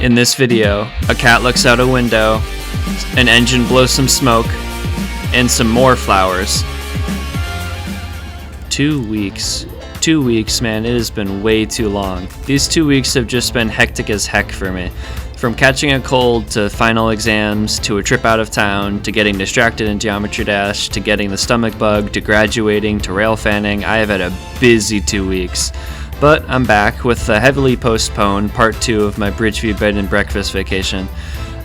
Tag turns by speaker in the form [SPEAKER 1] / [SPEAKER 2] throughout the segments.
[SPEAKER 1] In this video, a cat looks out a window, an engine blows some smoke, and some more flowers. 2 weeks. 2 weeks, man, it has been way too long. These 2 weeks have just been hectic as heck for me. From catching a cold, to final exams, to a trip out of town, to getting distracted in Geometry Dash, to getting the stomach bug, to graduating, to rail fanning, I have had a busy 2 weeks. But I'm back with the heavily postponed part 2 of my Bridgeview bed and breakfast vacation.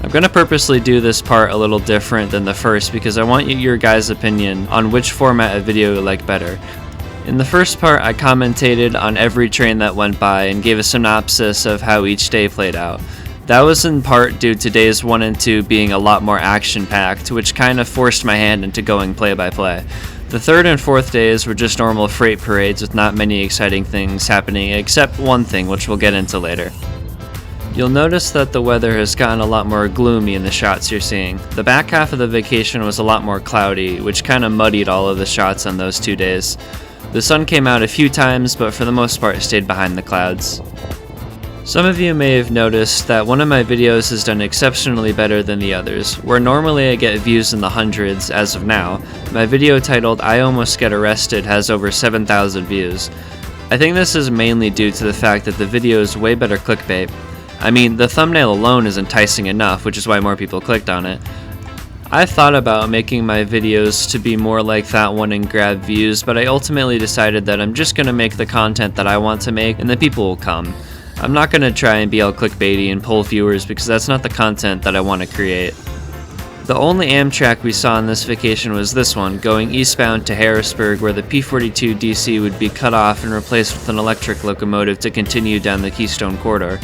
[SPEAKER 1] I'm going to purposely do this part a little different than the first because I want your guys' opinion on which format of video you like better. In the first part, I commentated on every train that went by and gave a synopsis of how each day played out. That was in part due to days 1 and 2 being a lot more action-packed, which kind of forced my hand into going play-by-play. The third and fourth days were just normal freight parades with not many exciting things happening except one thing, which we'll get into later. You'll notice that the weather has gotten a lot more gloomy in the shots you're seeing. The back half of the vacation was a lot more cloudy, which kind of muddied all of the shots on those 2 days. The sun came out a few times, but for the most part stayed behind the clouds. Some of you may have noticed that one of my videos has done exceptionally better than the others. Where normally I get views in the hundreds as of now, my video titled I Almost Get Arrested has over 7,000 views. I think this is mainly due to the fact that the video is way better clickbait. I mean, the thumbnail alone is enticing enough, which is why more people clicked on it. I thought about making my videos to be more like that one and grab views, but I ultimately decided that I'm just going to make the content that I want to make and the people will come. I'm not going to try and be all clickbaity and pull viewers because that's not the content that I want to create. The only Amtrak we saw on this vacation was this one, going eastbound to Harrisburg, where the P42 DC would be cut off and replaced with an electric locomotive to continue down the Keystone Corridor.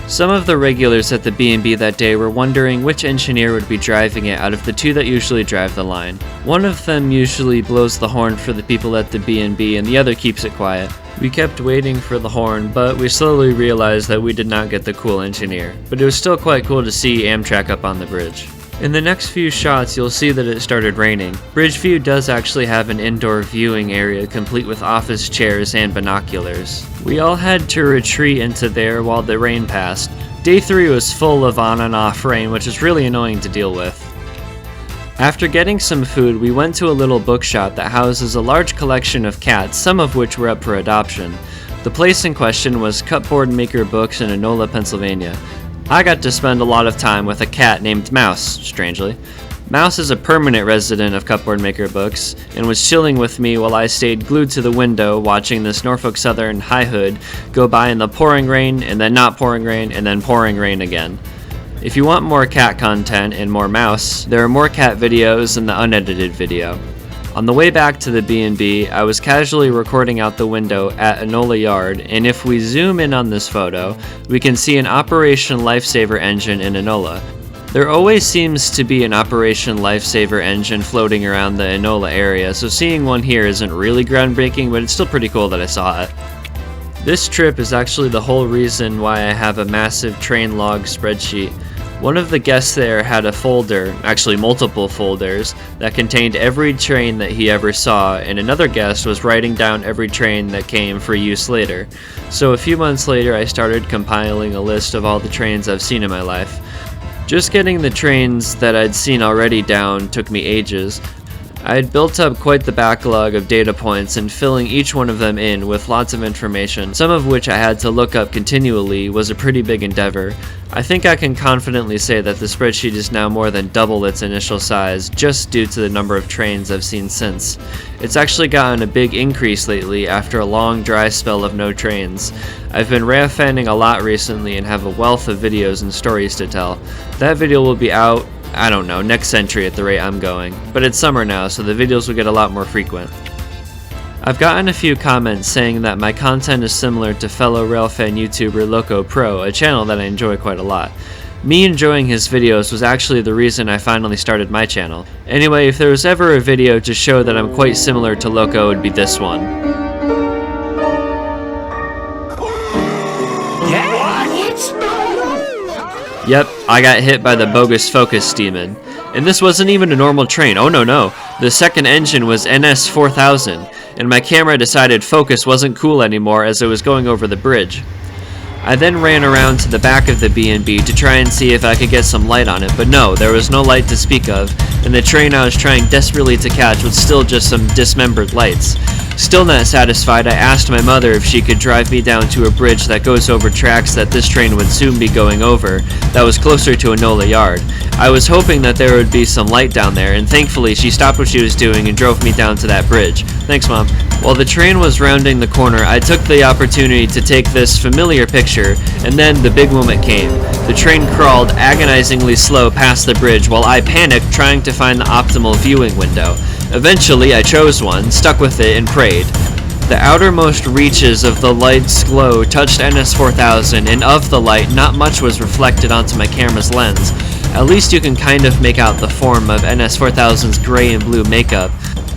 [SPEAKER 1] Some of the regulars at the B&B that day were wondering which engineer would be driving it out of the 2 that usually drive the line. One of them usually blows the horn for the people at the B&B and the other keeps it quiet. We kept waiting for the horn, but we slowly realized that we did not get the cool engineer. But it was still quite cool to see Amtrak up on the bridge. In the next few shots, you'll see that it started raining. Bridgeview does actually have an indoor viewing area complete with office chairs and binoculars. We all had to retreat into there while the rain passed. Day 3 was full of on and off rain, which is really annoying to deal with. After getting some food, we went to a little bookshop that houses a large collection of cats, some of which were up for adoption. The place in question was Cupboard Maker Books in Enola, Pennsylvania. I got to spend a lot of time with a cat named Mouse, strangely. Mouse is a permanent resident of Cupboard Maker Books, and was chilling with me while I stayed glued to the window watching this Norfolk Southern high hood go by in the pouring rain, and then not pouring rain, and then pouring rain again. If you want more cat content and more Mouse, there are more cat videos in the unedited video. On the way back to the B&B, I was casually recording out the window at Enola Yard, and if we zoom in on this photo, we can see an Operation Lifesaver engine in Enola. There always seems to be an Operation Lifesaver engine floating around the Enola area, so seeing one here isn't really groundbreaking, but it's still pretty cool that I saw it. This trip is actually the whole reason why I have a massive train log spreadsheet. One of the guests there had a folder, actually multiple folders, that contained every train that he ever saw, and another guest was writing down every train that came for use later. So a few months later I started compiling a list of all the trains I've seen in my life. Just getting the trains that I'd seen already down took me ages. I had built up quite the backlog of data points and filling each one of them in with lots of information, some of which I had to look up continually, was a pretty big endeavor. I think I can confidently say that the spreadsheet is now more than double its initial size just due to the number of trains I've seen since. It's actually gotten a big increase lately after a long dry spell of no trains. I've been rail fanning a lot recently and have a wealth of videos and stories to tell. That video will be out, I don't know, next century at the rate I'm going. But it's summer now, so the videos will get a lot more frequent. I've gotten a few comments saying that my content is similar to fellow railfan YouTuber Loco Pro, a channel that I enjoy quite a lot. Me enjoying his videos was actually the reason I finally started my channel. Anyway, if there was ever a video to show that I'm quite similar to Loco, it would be this one. Yep, I got hit by the bogus Focus Demon. And this wasn't even a normal train, oh no. The second engine was NS 4000, and my camera decided focus wasn't cool anymore as it was going over the bridge. I then ran around to the back of the B&B to try and see if I could get some light on it, but no, there was no light to speak of, and the train I was trying desperately to catch was still just some dismembered lights. Still not satisfied, I asked my mother if she could drive me down to a bridge that goes over tracks that this train would soon be going over, that was closer to Enola Yard. I was hoping that there would be some light down there, and thankfully she stopped what she was doing and drove me down to that bridge. Thanks, Mom. While the train was rounding the corner, I took the opportunity to take this familiar picture, and then the big moment came. The train crawled agonizingly slow past the bridge while I panicked trying to find the optimal viewing window. Eventually, I chose one, stuck with it, and prayed. The outermost reaches of the light's glow touched NS4000, and of the light, not much was reflected onto my camera's lens. At least you can kind of make out the form of NS4000's gray and blue makeup,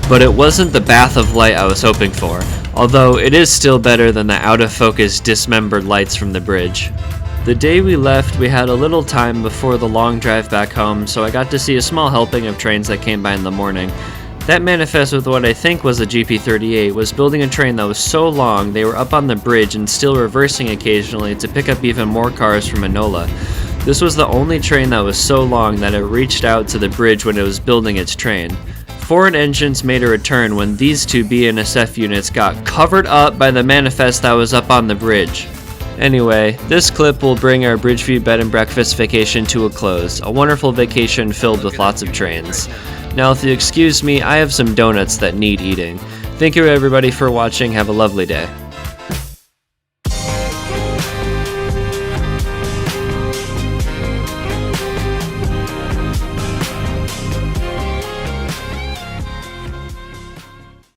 [SPEAKER 1] but it wasn't the bath of light I was hoping for, although it is still better than the out-of-focus dismembered lights from the bridge. The day we left, we had a little time before the long drive back home, so I got to see a small helping of trains that came by in the morning. That manifest with what I think was a GP38 was building a train that was so long they were up on the bridge and still reversing occasionally to pick up even more cars from Enola. This was the only train that was so long that it reached out to the bridge when it was building its train. Foreign engines made a return when these two BNSF units got covered up by the manifest that was up on the bridge. Anyway, this clip will bring our Bridgeview bed and breakfast vacation to a close, a wonderful vacation filled with lots of trains. Now if you excuse me, I have some donuts that need eating. Thank you everybody for watching, have a lovely day.